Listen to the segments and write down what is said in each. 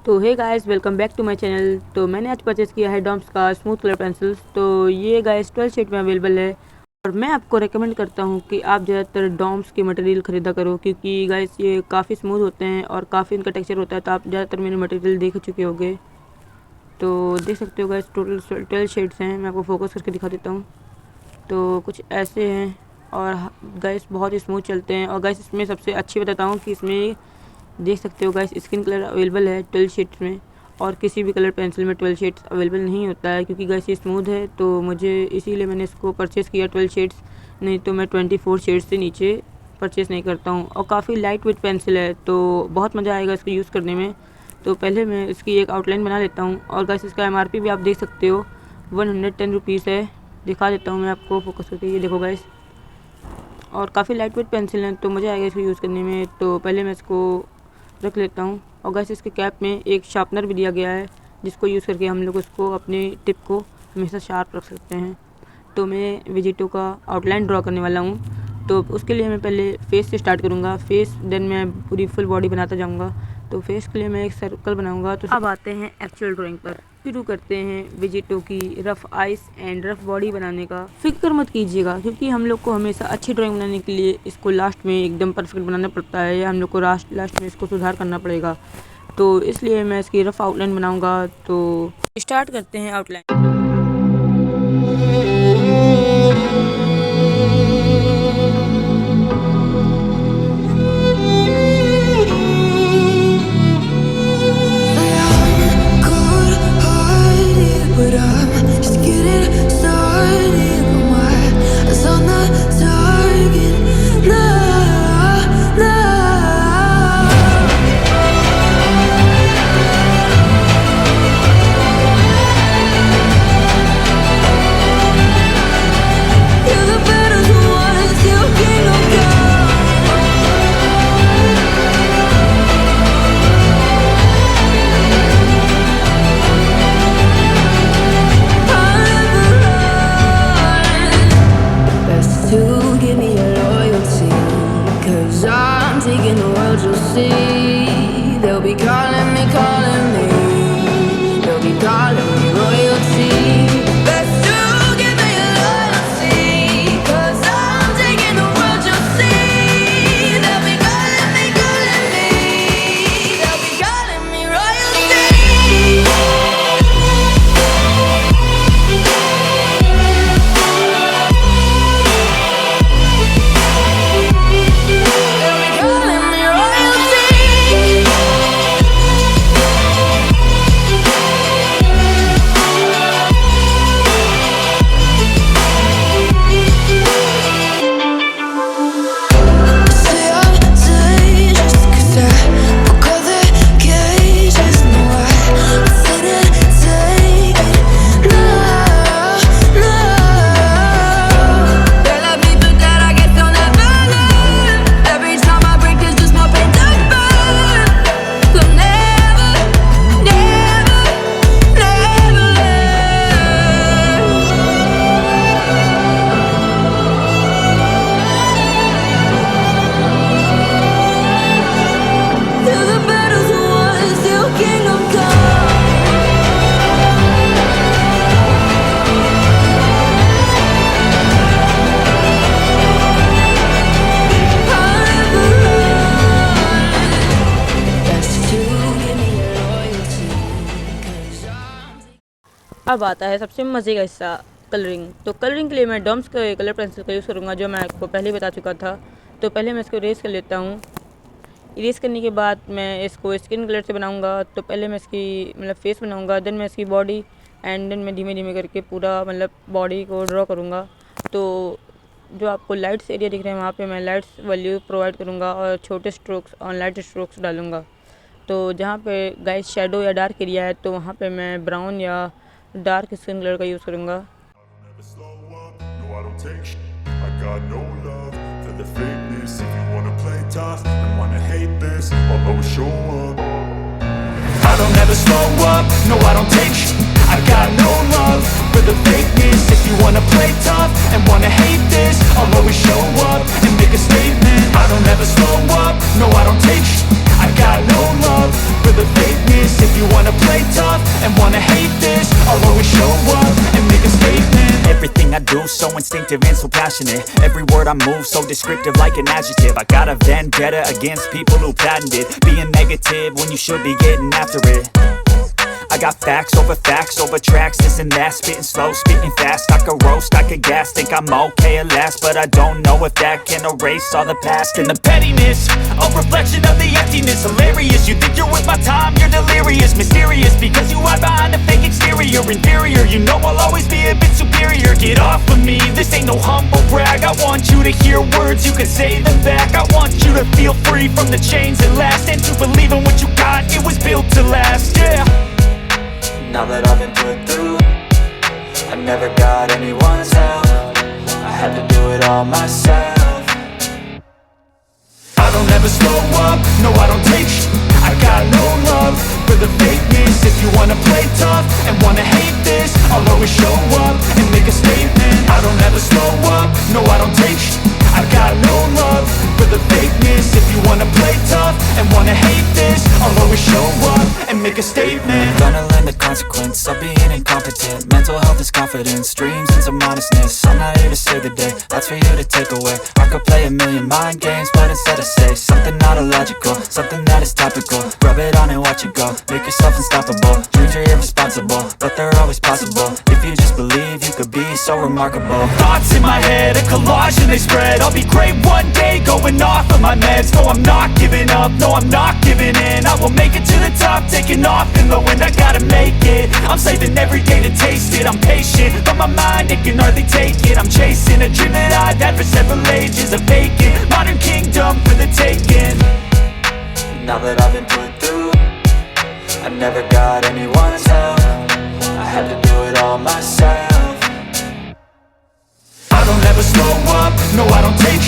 तो hey guys, welcome back to my channel. तो मैंने आज परचेज़ किया है डॉम्स का स्मूथ कलर पेंसिल्स। तो ये गाइस 12 शेड में अवेलेबल है और मैं आपको रेकमेंड करता हूँ कि आप ज़्यादातर डॉम्स के मटेरियल ख़रीदा करो, क्योंकि गाइस ये काफ़ी स्मूथ होते हैं और काफ़ी इनका टेक्सचर होता है। तो आप ज़्यादातर मेरे मटेरियल देख चुके होंगे। तो देख सकते हो गाइस, टोटल 12 शेड्स हैं। मैं आपको फोकस करके दिखा देता हूँ। तो कुछ ऐसे हैं और गाइस बहुत ही स्मूथ चलते हैं। और गाइस इसमें सबसे अच्छी बताता हूँ कि इसमें देख सकते हो गाइस स्किन कलर अवेलेबल है 12 शेड्स में, और किसी भी कलर पेंसिल में 12 शेड्स अवेलेबल नहीं होता है, क्योंकि गाइस ये स्मूथ है। तो मुझे इसीलिए मैंने इसको परचेज़ किया 12 शेड्स, नहीं तो मैं 24 शेड्स से नीचे परचेज़ नहीं करता हूँ। और काफ़ी लाइट वेट पेंसिल है, तो बहुत मज़ा आएगा इसको यूज़ करने में। तो पहले मैं इसकी एक आउटलाइन बना लेता हूँ। और गाइस इसका MRP भी आप देख सकते हो 110 रुपीज़ है। दिखा देता हूँ मैं आपको फोकस करके, ये देखो गाइस। और काफ़ी लाइट वेट पेंसिल हैं, तो मज़ा आएगा इसको यूज़ करने में। तो पहले मैं इसको रख लेता हूँ। और गाइस इसके कैप में एक शार्पनर भी दिया गया है, जिसको यूज़ करके हम लोग उसको अपने टिप को हमेशा शार्प रख सकते हैं। तो मैं वेजिटो का आउटलाइन ड्रॉ करने वाला हूँ। तो उसके लिए मैं पहले फेस से स्टार्ट करूँगा, फेस देन मैं पूरी फुल बॉडी बनाता जाऊँगा। तो फेस के लिए मैं एक सर्कल बनाऊँगा। तो अब आते हैं एक्चुअल ड्राइंग पर। शुरू करते हैं वेजिटो की rough ice and rough body बनाने का। फिक्र मत कीजिएगा, क्योंकि हम लोग को हमेशा अच्छी ड्राइंग बनाने के लिए इसको लास्ट में एकदम परफेक्ट बनाना पड़ता है, या हम लोग को लास्ट में इसको सुधार करना पड़ेगा। तो इसलिए मैं इसकी रफ़ आउटलाइन बनाऊंगा। तो स्टार्ट करते हैं outline. They'll be calling me, they'll be calling me royalty. Best to give me your loyalty, 'cause I'm taking the world, you'll see. They'll be calling me, they'll be calling me royalty. अब आता है सबसे मज़े का हिस्सा, colouring. तो colouring के लिए मैं डॉम्स का कलर पेंसिल का यूज़ करूँगा, जो मैं आपको पहले ही बता चुका था। तो पहले मैं इसको इरेज कर लेता हूँ। इरेज करने के बाद मैं इसको स्किन कलर से बनाऊँगा। तो पहले मैं इसकी फेस बनाऊँगा, देन मैं इसकी बॉडी, एंड देन मैं धीमे धीमे करके पूरा बॉडी को ड्रॉ करूँगा। तो जो आपको लाइट्स एरिया दिख रहे हैं, वहाँ पे मैं लाइट्स वैल्यू प्रोवाइड करूँगा और छोटे स्ट्रोक्स और लाइट स्ट्रोक्स डालूँगा। तो जहाँ पे गाइस शेडो या डार्क एरिया है, तो वहाँ पे मैं ब्राउन या डार्क स्किन कलर का यूज़ करूँगा। I don't ever slow up, no I don't take sh- I got no love for the fakeness. If you wanna play tough and wanna hate this, I'll always show up and make a statement. I don't ever slow up, no I don't take I got no love for the fakeness. If you wanna play tough and wanna hate this, I'll always show up and make a statement. Everything I do so instinctive and so passionate. Every word I move so descriptive like an adjective. I got a vendetta against people who patented being negative when you should be getting after it. I got facts over tracks, this and that. Spitting slow, spitting fast. I could roast, I could gas. Think I'm okay at last, but I don't know if that can erase all the past. And the pettiness, a reflection of the emptiness. Hilarious, you think you're worth my time, you're delirious. Mysterious, because you hide behind a fake exterior. Inferior, you know I'll always be a bit superior. Get off of me, this ain't no humble brag. I want you to hear words, you can say them back. I want you to feel free from the chains that last, and to believe in what you got, it was built to last, yeah. Now that I've been put through, I never got anyone's help. I had to do it all myself. I don't ever slow up, no I don't take I got no love for the fakeness. If you wanna play tough and wanna hate this, I'll always show up and make a statement. I don't ever slow up, no I don't take I got no love for the fakeness. If you wanna play tough and wanna hate this, I'll always show up and make a statement. Gonna learn the consequence of being incompetent. Mental health is confidence, dreams and some honestness. I'm not here to save the day, that's for you to take away. I could play a million mind games, but instead I say something not illogical, something that is topical. Rub it on and watch it go, make yourself unstoppable. Dreams are irresponsible, but they're always possible. If you just believe, you could be so remarkable. Thoughts in my head, a collage and they spread. I'll be great one day, going off of my meds. No, I'm not giving up, no, I'm not giving in. I will make it to the top, taking off in the wind. I gotta make it, I'm saving every day to taste it. I'm patient, but my mind, it can hardly take it. I'm chasing a dream that I've had for several ages. A vacant, modern kingdom for the taking. Now that I've been put through, I never got anyone's help. I had to do it all myself. I don't ever slow up, no I don't take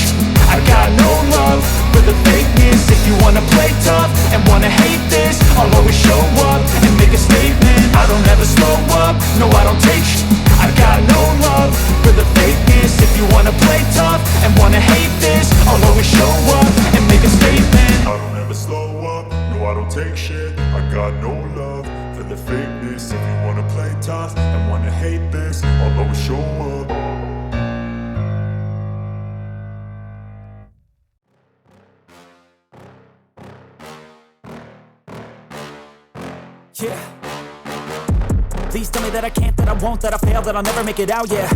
I got no love for the fakeness. If you wanna play tough and wanna hate this, I'll always show up and make a statement. I don't ever slow up, no I don't take I got no love for the fakeness. If you wanna play tough and wanna hate this, I'll always show up and make a statement. I don't ever slow up, no I don't take shit. I got no love for the fakeness. If you wanna play tough and wanna hate this, I'll always show up. Yeah. Please tell me that I can't, that I won't, that I fail, that I'll never make it out, yeah.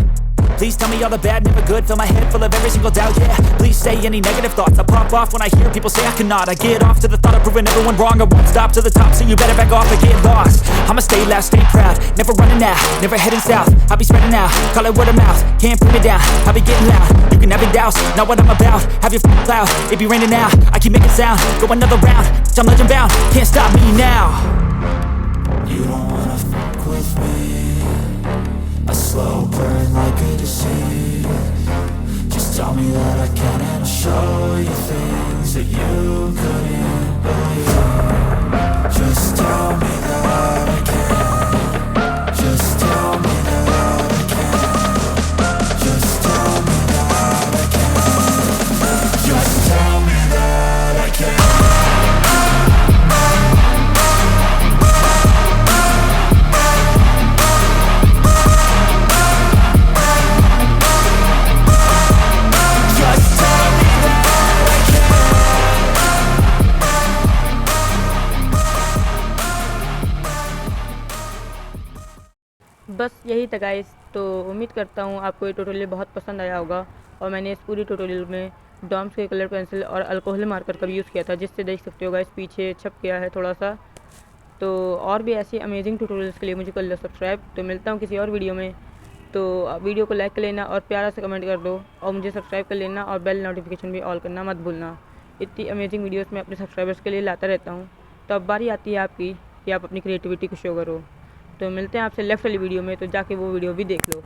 Please tell me all the bad, never good, fill my head full of every single doubt, yeah. Please say any negative thoughts, I pop off when I hear people say I cannot. I get off to the thought of proving everyone wrong, I won't stop to the top, so you better back off and get lost. I'ma stay loud, stay proud, never running out, never heading south. I'll be spreading out, call it word of mouth, can't put me down, I'll be getting loud. You can have it douse, not what I'm about, have your cloud, it be raining now, I keep making sound, go another round, I'm legend bound, can't stop me now. You don't wanna fuck with me, a slow burn like a disease. Just tell me that I can and I'll show you things that you couldn't believe. Just tell me that I can. Just tell me that I can. Just tell me that I can. Just tell me that I can. बस यही था guys. तो उम्मीद करता हूँ आपको ये tutorial बहुत पसंद आया होगा। और मैंने इस पूरी ट्यूटोरियल में डॉम्स के कलर पेंसिल और अल्कोहल मार्कर का भी यूज़ किया था, जिससे देख सकते हो गाइस पीछे छप गया है थोड़ा सा। तो और भी ऐसी अमेजिंग ट्यूटोरियल्स के लिए मुझे कर लो सब्सक्राइब। तो मिलता हूँ किसी और वीडियो में। तो वीडियो को लाइक कर लेना और प्यारा से कमेंट कर दो और मुझे सब्सक्राइब कर लेना और बेल नोटिफिकेशन भी ऑल करना मत भूलना। इतनी अमेजिंग वीडियोस मैं अपने सब्सक्राइबर्स के लिए लाता रहता हूँ। तो अब बारी आती है आपकी कि आप अपनी क्रिएटिविटी को शो करो। तो मिलते हैं आपसे लेफ्ट वाली वीडियो में, तो जाके वो वीडियो भी देख लो।